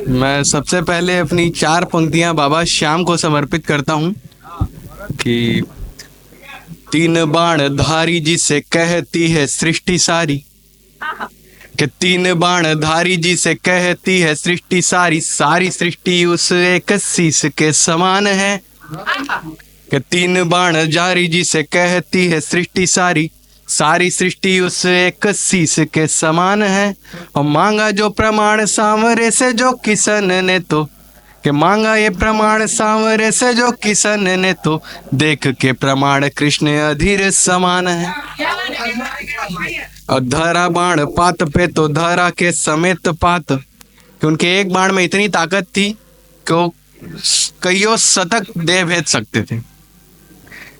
मैं सबसे पहले अपनी चार पंक्तियां बाबा श्याम को समर्पित करता हूं कि तीन बाण धारी जिसे कहती है सृष्टि सारी, कि तीन बाण धारी जिसे कहती है सृष्टि सारी, सारी सृष्टि उस एक शीश के समान है। कि तीन बाण जारी जिसे कहती है सृष्टि सारी, सारी सृष्टि उस एक शीश के समान है। और मांगा जो प्रमाण सांवरे से जो किसन ने तो, कि मांगा ये प्रमाण सांवरे से जो किसन ने तो, देख के प्रमाण कृष्ण अधीर समान है। और धरा बाण पात पे तो धरा के समेत पात, कि उनके एक बाण में इतनी ताकत थी कि वो कईयों शतक दे भेज सकते थे।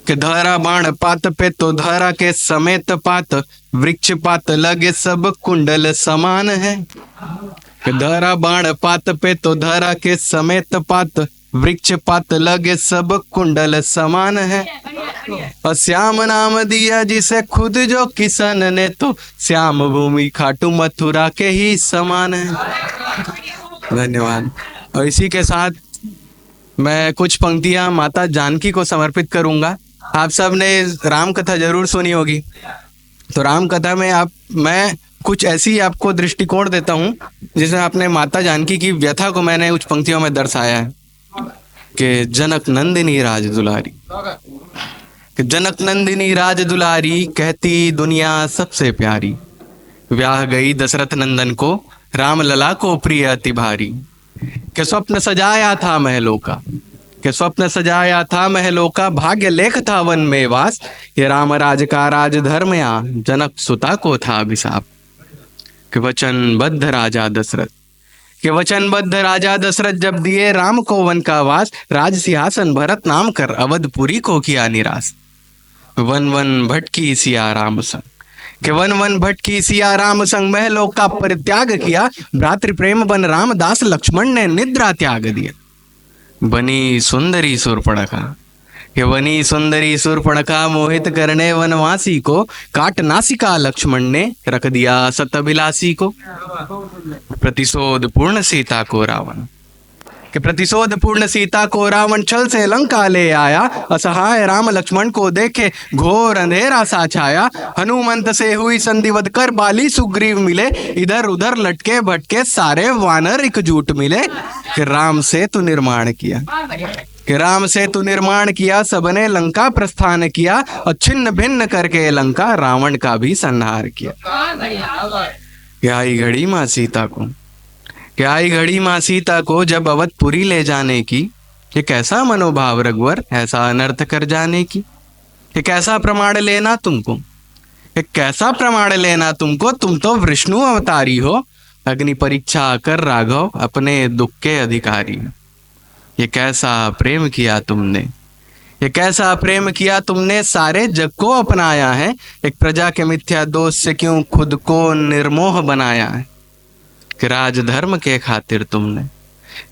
कि धरा बाण पात पे तो धरा के समेत पात, वृक्ष पात लगे सब कुंडल समान है। कि धरा बाण पात पे तो धरा के समेत पात, वृक्ष पात लगे सब कुंडल समान है। और श्याम नाम दिया जिसे खुद जो किसन ने तो, श्याम भूमि खाटू मथुरा के ही समान है। धन्यवाद। और इसी के साथ मैं कुछ पंक्तियां माता जानकी को समर्पित करूंगा। आप सब ने राम कथा जरूर सुनी होगी, तो राम कथा में मैं कुछ ऐसी आपको दृष्टिकोण देता हूं जिसमें आपने माता जानकी की व्यथा को मैंने कुछ पंक्तियों में दर्शाया है। कि जनक नंदिनी राज दुलारी, कि जनक नंदिनी राज दुलारी, कहती दुनिया सबसे प्यारी, ब्याह गई दशरथ नंदन को, राम लला को प्रिय अति भारी। के स्वप्न सजाया था महलों का, के स्वप्न सजाया था महलों का, भाग्य लेख था वन में वास, ये राम राज का राज धर्म या जनक सुता को था अभिशाप। कि वचनबद्ध राजा दशरथ, कि वचनबद्ध राजा दशरथ जब दिए राम को वन का वास, राज सिंहासन भरत नाम कर अवधपुरी को किया निराश। वन वन भटकी सिया राम संग, कि वन वन भटकी सिया राम संग, महलों का परित्याग किया, भ्रातृ प्रेम बन रामदास लक्ष्मण ने निद्रा त्याग दिया। बनी सुंदरी शूर्पणखा, कि बनी सुंदरी शूर्पणखा, मोहित करने वनवासी को, काट नासिका लक्ष्मण ने रख दिया सतभिलासी को। प्रतिशोध पूर्ण सीता को रावण, कि प्रतिशोध पूर्ण सीता को रावण छल से लंका ले आया, असहाय राम लक्ष्मण को देखे घोर अंधेरा सा छाया। हनुमंत से हुई संधिवध कर बाली सुग्रीव मिले, इधर उधर लटके भटके सारे वानर एकजुट मिले। कि राम से तू निर्माण किया, कि राम से तू निर्माण किया, सबने लंका प्रस्थान किया, और छिन्न भिन्न करके लंका रावण का भी संहार किया। क्या आई घड़ी माँ सीता को, क्या आई घड़ी माँ सीता को, जब अवधपुरी ले जाने की, ये कैसा मनोभाव रघुवर ऐसा अनर्थ कर जाने की। ये कैसा प्रमाण लेना तुमको, ये कैसा प्रमाण लेना तुमको, तुम तो विष्णु अवतारी हो, अग्नि परीक्षा कर राघव अपने दुख के अधिकारी। ये कैसा प्रेम किया तुमने, ये कैसा प्रेम किया तुमने, सारे जग को अपनाया है, एक प्रजा के मिथ्या दोष से क्यों खुद को निर्मोह बनाया है। कि राजधर्म के खातिर तुमने,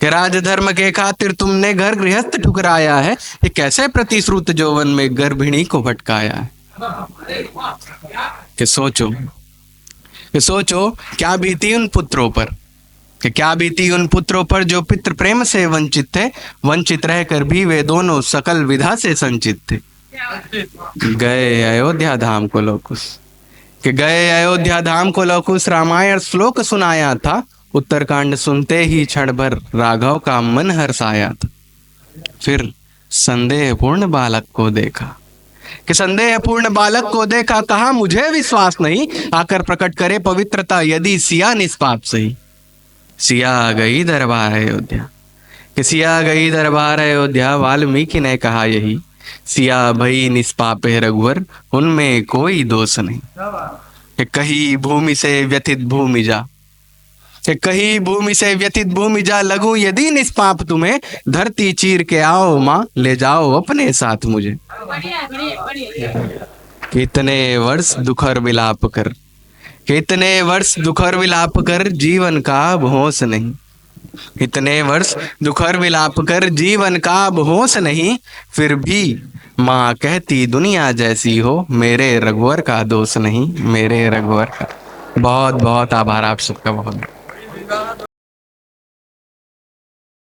कि राजधर्म के खातिर तुमने घर गृहस्थ ठुकराया है, ये कैसे प्रतिश्रुत जौवन में गर्भिणी को भटकाया है। कि सोचो, कि सोचो क्या बीती उन पुत्रों पर, कि क्या बीती उन पुत्रों पर जो पितृ प्रेम से वंचित थे, वंचित रहकर भी वे दोनों सकल विधा से संचित थे। गए अयोध्या धाम को लोकुस, कि गए अयोध्या धाम को लोकुस, रामायण श्लोक सुनाया था, उत्तरकांड सुनते ही क्षण भर राघव का मन हर्षाया था। फिर संदेहपूर्ण बालक को देखा, कि संदेहपूर्ण बालक को देखा, कहा मुझे विश्वास नहीं, आकर प्रकट करे पवित्रता यदि सिया निष्पाप सही। सिया गई दरबार अयोध्या, कि सिया गई दरबार अयोध्या, वाल्मीकि ने कहा यही, सिया भई निष्पाप है रघुवर, उनमें कोई दोष नहीं। कि कही भूमि से व्यथित भूमि जा, कि कही भूमि से व्यथित भूमि जा, लगूं यदि निष्पाप तुम्हें, धरती चीर के आओ माँ, ले जाओ अपने साथ मुझे। कितने वर्ष दुखर विलाप कर, कितने वर्ष दुखर विलाप कर, जीवन का अब होश नहीं। कितने वर्ष दुखर विलाप कर, जीवन का अब होश नहीं, फिर भी माँ कहती दुनिया जैसी हो, मेरे रघुवर का दोष नहीं, मेरे रघुवर का। बहुत बहुत आभार आप सबका, बहुत।